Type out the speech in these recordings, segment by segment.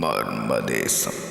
மர்மதேசம்.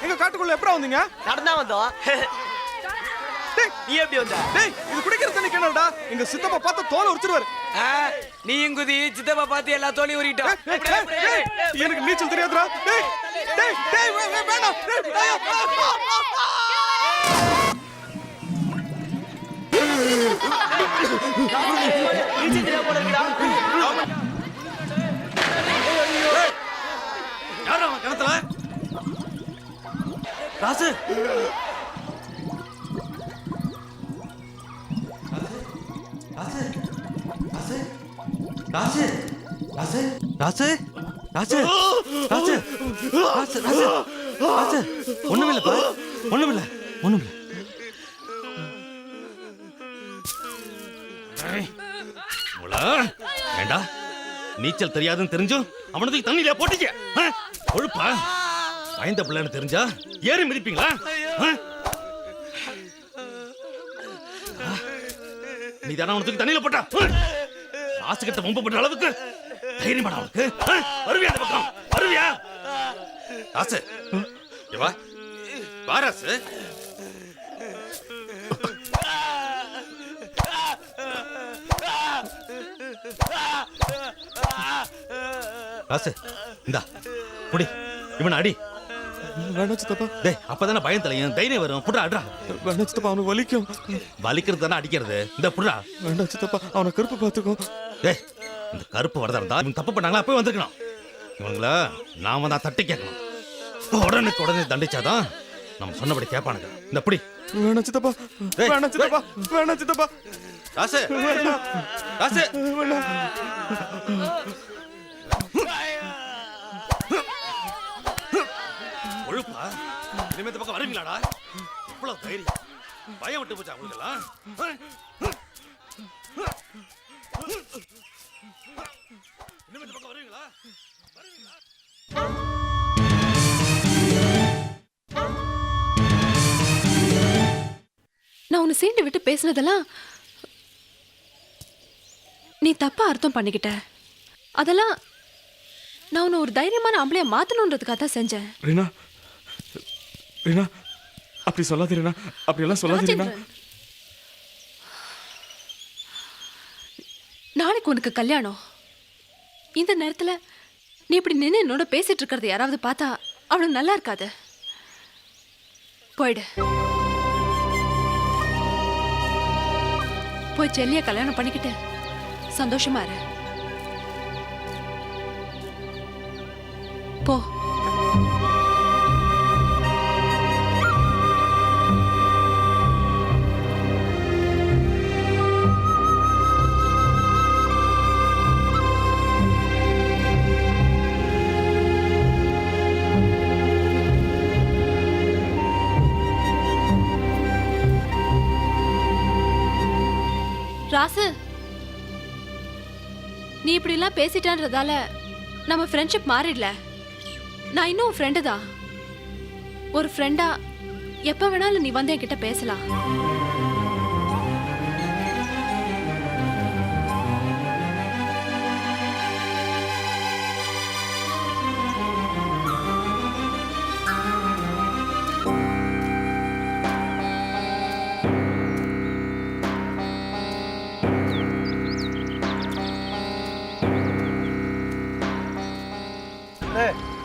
எங்க காட்டுக்குள்ள எப்படா வந்தீங்க? நடந்தா வந்தோம். நீ எப்படி வந்த? இது குடிக்கிற தண்ணி கிணறுடா. எங்க சித்தப்பா பார்த்து தோலை உரிச்சிருவாரு. நீ குதி சித்தப்பா பார்த்து எல்லா தோலையும் உரிட்டோம். எனக்கு நீச்சல் தெரியாதுடா. வேணாம். யாரா கிணத்துல? ராசு ராசு ராசு ராசு ராசு ராசு ராசு ராசு ராசு ஒண்ணுமில்லப்பா, ஒண்ணுமில்ல. வேண்டா, நீச்சல் தெரியாதுன்னு தெரிஞ்சும் அவனுக்கு தண்ணியில போட்டீங்க. கொழுப்பா, பயந்த பிள்ளைன்னு தெரிஞ்சா ஏறி மிதிப்பீங்களா? நீ தானே அவனுக்கு தண்ணியில போட்டா? ராசுகிட்ட முன்பு பண்ற அளவுக்கு தைரியமான அவனுக்கு வருவியா? அந்த பக்கம் வருவியா? ராசு வா வா ராசு. ராசு இந்தா புடி, இவனை அடி. வேணா சித்தப்பா. டேய், அப்பதானே பயம் தலையும் தைரியம் வரும். புடுறா அட்ரா. வேணா சித்தப்பா, அவனுக்கு வலிக்கும். வலிக்கிறது தானே அடிக்கிறது. இந்த புடுறா. வேண்டா சித்தப்பா, அவனை கருப்பு பார்த்துக்கோ. டேய், இந்த கருப்பு வரதா இருந்தா இவங்க தப்பு பண்ணாங்களா அப்பவே வந்திருக்கணும். இவங்கள நாம தான் தட்டி கேட்கணும். உடனே தண்டிச்சாதான் நம்ம சொன்னபடி கேட்பானுங்க. இந்த புடி. வேணா சித்தப்பா, வேணா சித்தப்பா, வேணா சித்தப்பா. ராசு ராசு வேணா. கொழுப்பா, இனிமே இந்த பக்கம் வருவீங்களாடா? இவ்வளவு தைரியம், பயம் விட்டு போச்சா உங்களுக்கு எல்லாம்? இனிமே இந்த பக்கம் வருவீங்களா? நான் உன்னை சீண்டு விட்டு பேசினதெல்லாம் நீ தப்பா அர்த்தம் பண்ணிக்கிட்ட. அதெல்லாம் நான் உன்னை ஒரு தைரியமான ஆம்பளையா மாத்தணுன்றதுக்காக தான் செஞ்சேன். ரீனா, ரீனா, அப்படி சொல்லாத ரீனா, அப்படியெல்லாம் சொல்லாத ரீனா. நாளைக்கு உனக்கு கல்யாணம். இந்த நேரத்துல நீ இப்படி நின்று என்னோட பேசிட்டு இருக்கிறத யாராவது பார்த்தா அவளுக்கு நல்லா இருக்காது. போயிடு. போய் செல்லிய கல்யாணம் பண்ணிக்கிட்டு சந்தோஷமா இரு. போ. ராசு, நீ இப்படி எல்லாம் பேசிட்டான்றதால நம்ம ஃப்ரெண்ட்ஷிப் மாறிடல. நான் இன்னும் ஃப்ரெண்டு தான். ஒரு ஃப்ரெண்டா எப்ப வேணாலும் நீ வந்து என்கிட்ட பேசலாம்.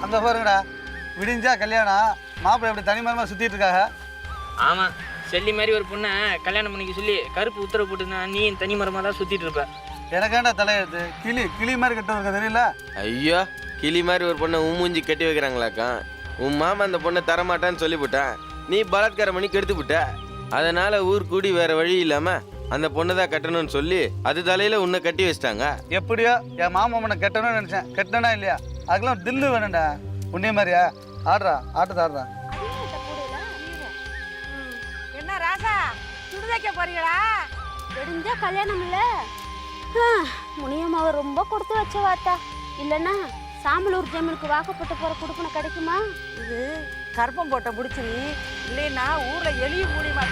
அந்த பாருங்கடா, விடிஞ்சா கல்யாணம், மாப்பிள்ளை எப்படி தனிமரமாக சுற்றிட்டு இருக்காங்க. ஆமாம், செல்லி மாதிரி ஒரு பொண்ணை கல்யாணம் பண்ணிக்க சொல்லி கருப்பு உத்தரவு போட்டுனா நீ தனி மரமாக தான் சுற்றிட்டு இருப்ப. எனக்காண்டா தலையெழுத்து, கிளி மாதிரி கட்ட இருக்க தெரியல. ஐயோ, கிளி மாதிரி ஒரு பொண்ணை மூஞ்சி கட்டி வைக்கிறாங்களாக்கா. உன் மாமா அந்த பொண்ணை தரமாட்டான்னு சொல்லிவிட்டான். நீ பலாத்காரம் பண்ணி கெடுத்து விட்ட. அதனால ஊர் கூடி வேற வழி இல்லாம அந்த பொண்ணை தான் கட்டணும்னு சொல்லி அது தலையில உன்னை கட்டி வச்சிட்டாங்க. எப்படியோ என் மாமா உன்னை கட்டணும்னு நினைச்சேன். கட்டணா இல்லையா? அதுக்கெல்லாம் தில்லு வேணும்டா. உன்னே மாதிரியா? ஆடுறா, ஆட்டத்தை ஆடுறா. என்ன ராசா, சுடு வைக்க போறீங்களா? வெடிஞ்சா கல்யாணம் இல்ல. முனியம்மாவை ரொம்ப கொடுத்து வச்ச வாத்தா. இல்லைன்னா சாமலூர் ஜமீனுக்கு வாக்கப்பட்டு போற குடுப்பனை கிடைக்குமா? இது கற்பம் போட்ட புடிச்சிரி, இல்லைன்னா ஊர்ல எலிய மூலியமா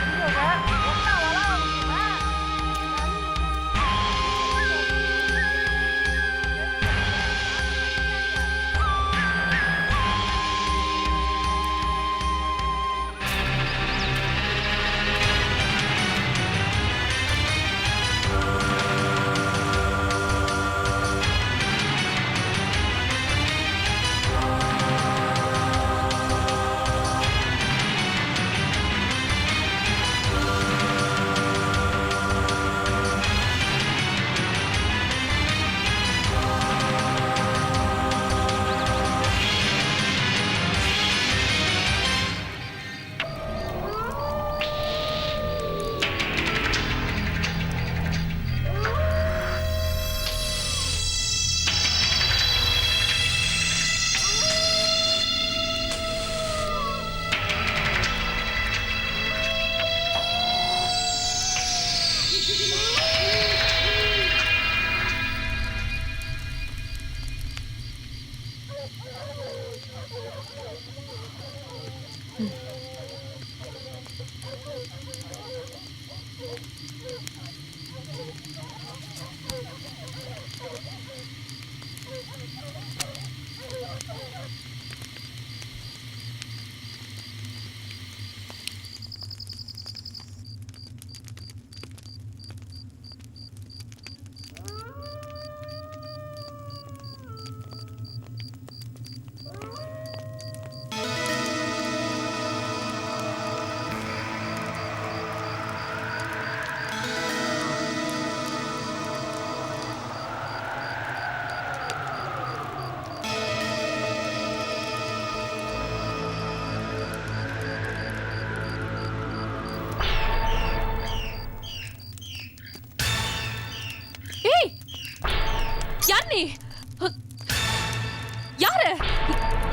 யாரு?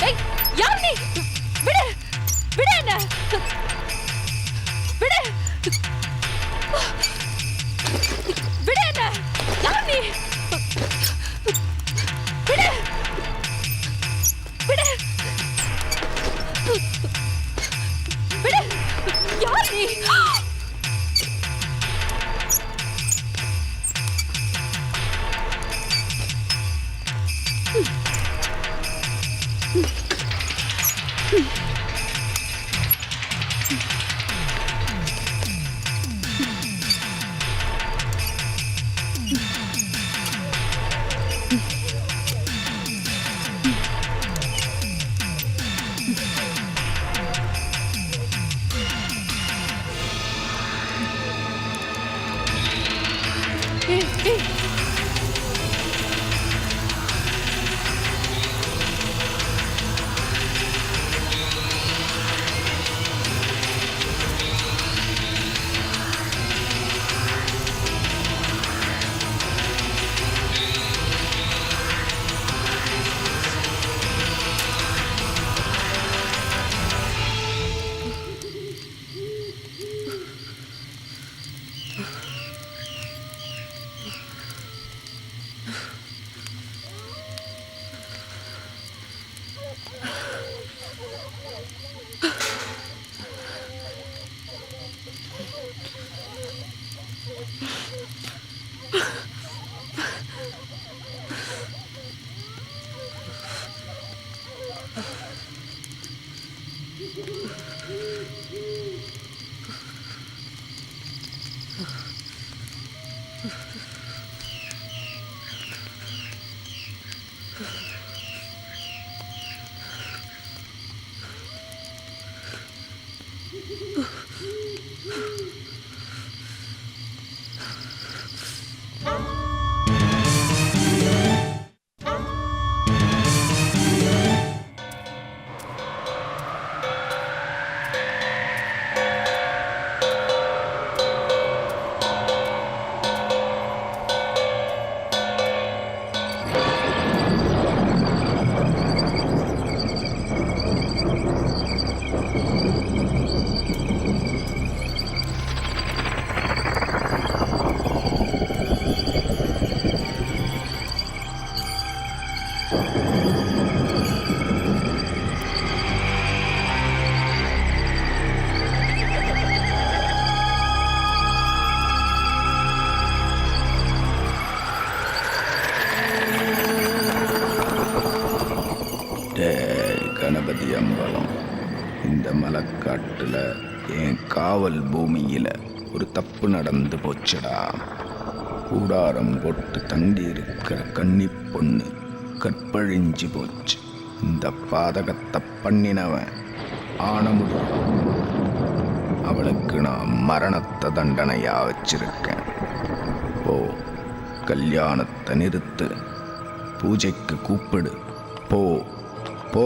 ஏய், யார் நீ? விடு, விடு என்ன, விடு, விடு என்ன, யார் நீ? விடு, விடு, விடு, யார் நீ? கணபதி அம்பலம், இந்த மலைக்காட்டுல என் காவல் பூமியில ஒரு தப்பு நடந்து போச்சுடா. கூடாரம் போட்டு தங்கி இருக்கிற கன்னி பொண்ணு கற்பழிஞ்சு போச்சு. இந்த பாதகத்தை பண்ணினவன் ஆன முடியும். அவளுக்கு நான் மரணத்தை தண்டனையா வச்சிருக்கேன். போ, கல்யாணத்தை நிறுத்து, பூஜைக்கு கூப்பிடு. போ போ.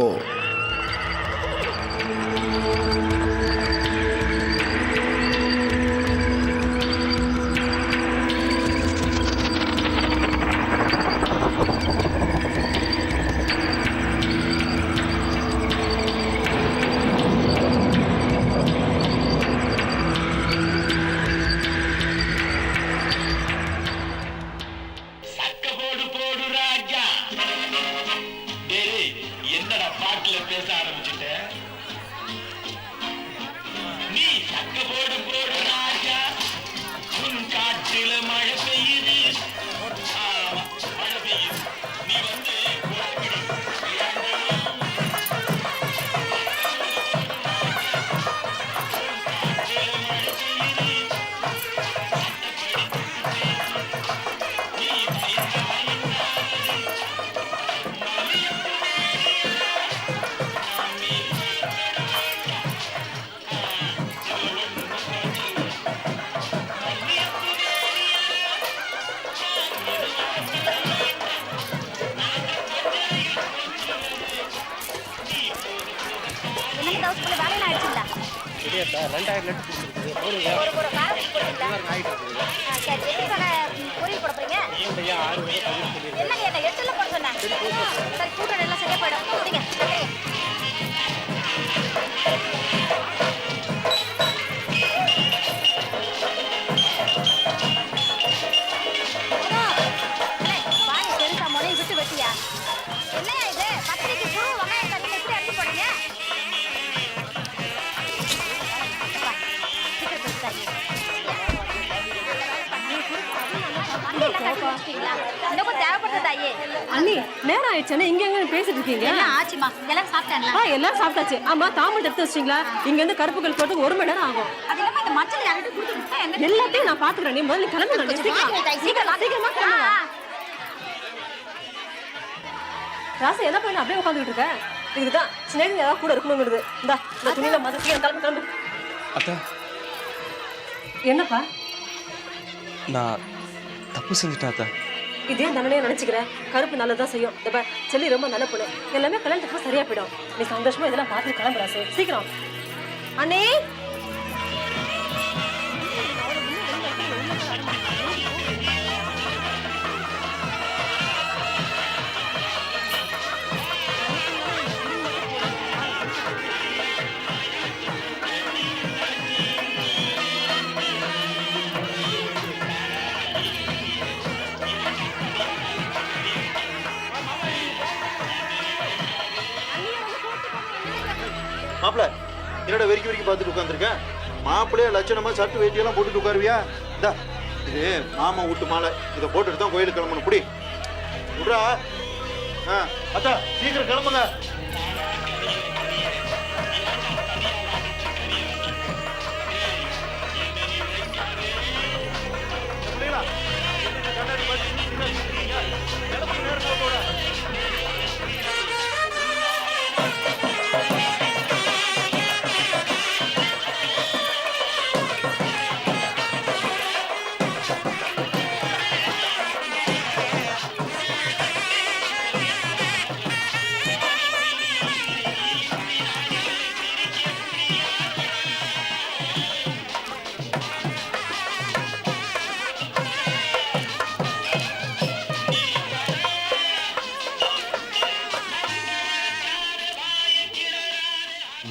அண்ணி நேரம் ஆயிடுச்சு, இங்க எங்க பேசிட்டு இருக்கீங்க? ஆச்சுமா, எல்லாரும் சாப்பிட்டாங்களா? எல்லாம் சாப்பிட்டாச்சு. ஆமா, தாமல் எடுத்து வச்சிட்டீங்களா? இங்க இருந்து கருப்புகள் போட்டு 1 மணி நேரம் ஆகும். அது இல்லாம இந்த மஞ்சள் யார்கிட்ட கொடுத்துருக்கேன்? எல்லாத்தையும் நான் பாத்துக்கிறேன். நீ முதல்ல கிளம்புங்க. சீக்கிரமா கிளம்புங்க. ராசா என்ன பண்ண அப்படியே உட்காந்துட்டு இருக்க? இதுதான் சின்ன ஏதாவது கூட இருக்கணுங்கிறது. இந்த துணியில மதத்துக்கு கிளம்பு கிளம்பு. அத்தா, என்னப்பா நான் தப்பு செஞ்சுட்டேன் அத்தா. இதே தண்டனையா நினைச்சுக்கிறேன். கருப்பு நல்லதான் செய்யும். இப்ப செல்லி ரொம்ப நல்ல பொண்ணு. எல்லாமே கல்யாணத்துக்கு சரியா போயிடும். நீ சந்தோஷமா இதெல்லாம் பார்த்து கிளம்புறா. சீக்கிரம் அண்ணே. மாப்பிள்ள, என்னோட வெறிக்கி பார்த்துட்டு உட்காந்துருக்கேன். மாப்பிள்ளைய லட்சணமா சட்டு வேட்டியெல்லாம் போட்டுட்டு உட்காருவியா? இந்தா இது மாமா வீட்டு மாலை, இதை போட்டுட்டு தான் கோயிலுக்கு கிளம்பணும். புடி விட்றா. அத்தா சீக்கிரம் கிளம்புங்க.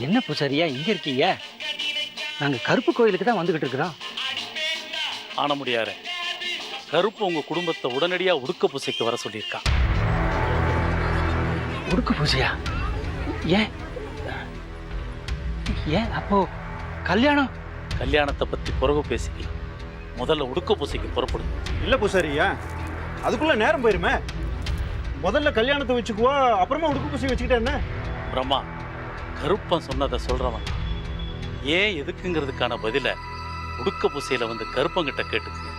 என்ன பூசாரியா இங்க இருக்கீங்க? நாங்க கருப்பு கோயிலுக்கு தான் வந்துகிட்டு இருக்கிறோம். ஆன முடியாரு, கருப்பு உங்க குடும்பத்தை உடனடியா உடுக்க பூசைக்கு வர சொல்லியிருக்கான். உடுக்க பூசையா? ஏன் ஏன் அப்போ கல்யாணம்? கல்யாணத்தை பத்தி பிறகு பேசிக்கலாம், முதல்ல உடுக்க பூசைக்கு புறப்படும். இல்ல பூசாரியா, அதுக்குள்ள நேரம் போயிருமே. முதல்ல கல்யாணத்தை வச்சுக்குவா, அப்புறமா உடுக்கு பூசி வச்சுக்கிட்டே என்ன? பிரம்மா, கருப்பன் சொன்னதை சொல்றவன் ஏன் எதுக்குங்கிறதுக்கான பதில உடுக்க பூசையில வந்து கருப்பங்கிட்ட கேட்டுக்கு.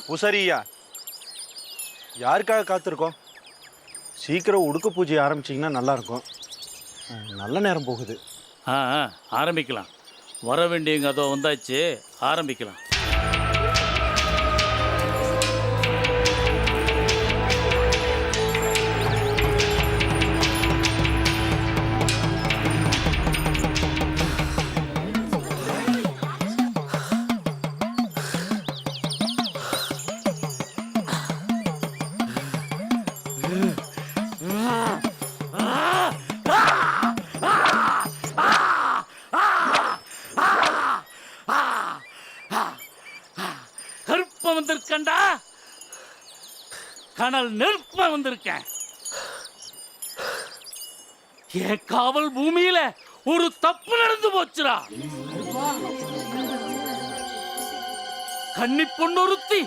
பூசாரியா, யாருக்காக காத்திருக்கோம்? சீக்கிரம் உடுக்க பூஜை ஆரம்பிச்சிங்கன்னா நல்லா இருக்கும். நல்ல நேரம் போகுது. ஆரம்பிக்கலாம். வர வேண்டியவங்க அதோ வந்தாச்சு, ஆரம்பிக்கலாம். வந்திருக்கண்டா, கனல் நெருப்ப வந்திருக்கேன். என் காவல் பூமியில ஒரு தப்பு நடந்து போச்சுடா. கன்னி பொண்ணுறுத்தி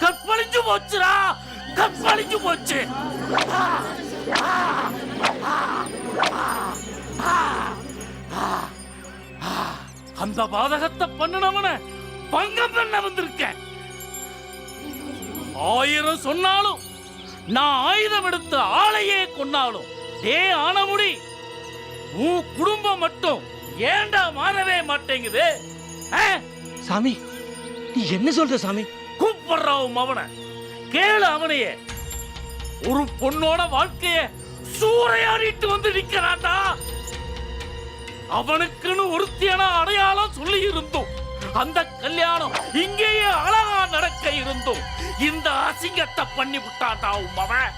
கற்பழிஞ்சு போச்சுடா, கற்பழிஞ்சு போச்சு. அந்த பாதகத்தை பண்ணினவன பங்கம் பண்ண வந்திருக்கேன். 1000 சொன்னாலும் நான் ஆயுதம் எடுத்து ஆளையே கொன்னாலும் டே ஆனமுடி, உன் குடும்பம் மட்டும் ஏண்டா மாறவே மாட்டேங்குது? சாமி, நீ என்ன சொல்ற சாமி? கூப்பிடுறாவும் அவனை கேளு. அவனையே ஒரு பொண்ணோட வாழ்க்கைய சூறையாடிட்டு வந்து நிக்கிறான்டா. அவனுக்குன்னு ஒருத்தியான அடையாளம் சொல்லி இருந்தோம். அந்த கல்யாணம் இங்கேயே அழகா நடக்க இருந்தோம். இந்த அசிங்கத்தை பண்ணி விட்டான்டா அவன்.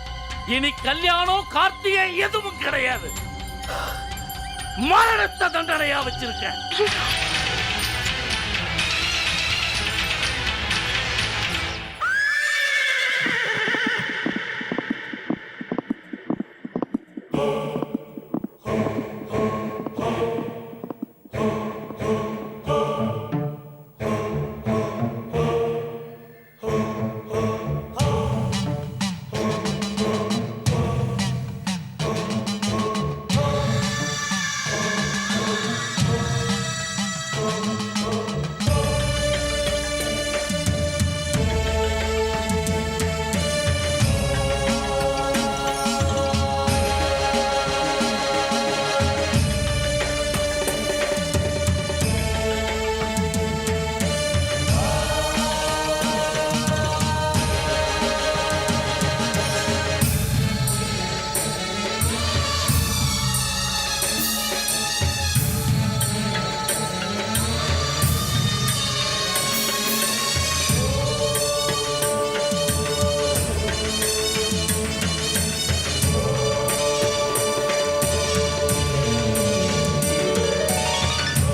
இனி கல்யாணம் கார்த்திகை எதுவும் கிடையாது. மரணத்தை தண்டனையா வச்சிருக்கேன்.